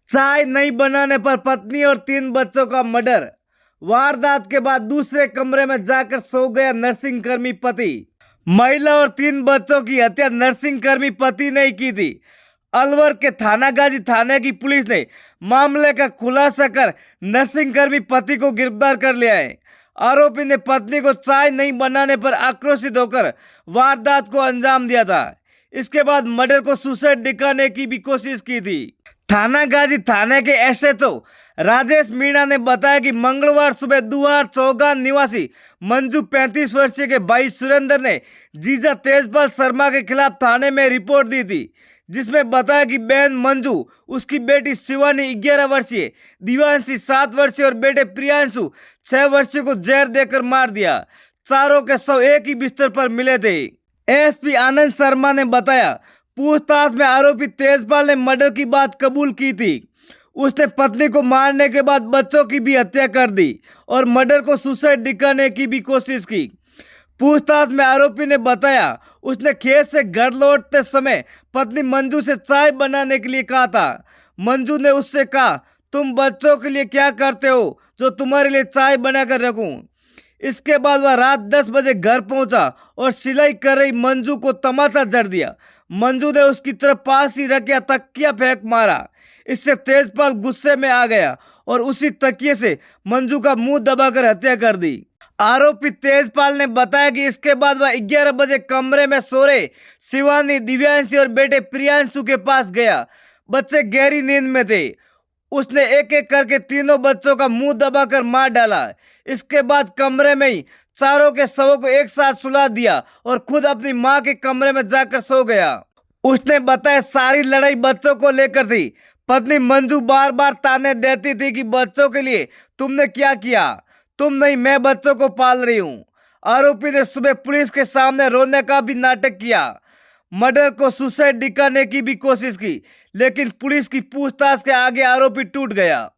चाय नहीं बनाने पर पत्नी और 3 बच्चों का मर्डर। वारदात के बाद दूसरे कमरे में जाकर सो गया नर्सिंग कर्मी पति। महिला और 3 बच्चों की हत्या नर्सिंग कर्मी पति ने की थी। अलवर के थानागाजी थाने की पुलिस ने मामले का खुलासा कर नर्सिंग कर्मी पति को गिरफ्तार कर लिया है। आरोपी ने पत्नी को चाय नहीं बनाने पर आक्रोशित होकर वारदात को अंजाम दिया था। इसके बाद मर्डर को सुसाइड दिखाने की भी कोशिश की थी। थानागाजी थाने के एसएचओ राजेश मीणा ने बताया कि मंगलवार सुबह दुहार चौगान निवासी मंजू 35 वर्षीय के भाई सुरेंद्र ने जीजा तेजपाल शर्मा के खिलाफ थाने में रिपोर्ट दी थी, जिसमें बताया कि बहन मंजू, उसकी बेटी शिवानी 11 वर्षीय, दिवांशी 7 वर्षीय और बेटे प्रियांशु 6 वर्षीय को जहर देकर मार दिया। चारों के शव एक ही बिस्तर पर मिले थे। एसपी आनंद शर्मा ने बताया, पूछताछ में आरोपी तेजपाल ने मर्डर की बात कबूल की थी। उसने पत्नी को मारने के बाद बच्चों की भी हत्या कर दी और मर्डर को सुसाइड दिखाने की भी कोशिश की। पूछताछ में आरोपी ने बताया, उसने खेत से घर लौटते समय पत्नी मंजू से चाय बनाने के लिए कहा था। मंजू ने उससे कहा, तुम बच्चों के लिए क्या करते हो जो तुम्हारे लिए चाय बनाकर रखूं। इसके बाद वह रात 10 बजे घर पहुंचा और सिलाई कर रही मंजू को तमाचा जड़ दिया। मंजू ने उसकी तरफ पास ही रखा तकिया फेंक मारा। इससे तेजपाल गुस्से में आ गया और उसी तकिए से मंजू का मुंह दबाकर हत्या कर दी। आरोपी तेजपाल ने बताया कि इसके बाद वह 11 बजे कमरे में सो रहे शिवानी, दिव्यांशी और बेटे प्रियांशु के पास गया। बच्चे गहरी नींद में थे। उसने एक एक करके तीनों बच्चों का मुंह दबाकर मार डाला। इसके बाद कमरे में ही चारों के शवों को एक साथ सुला दिया और खुद अपनी मां के कमरे में जाकर सो गया। उसने बताया, सारी लड़ाई बच्चों को लेकर थी। पत्नी मंजू बार बार ताने देती थी कि बच्चों के लिए तुमने क्या किया, तुम नहीं, मैं बच्चों को पाल रही हूं। आरोपी ने सुबह पुलिस के सामने रोने का भी नाटक किया। मर्डर को सुसाइड दिखाने की भी कोशिश की, लेकिन पुलिस की पूछताछ के आगे आरोपी टूट गया।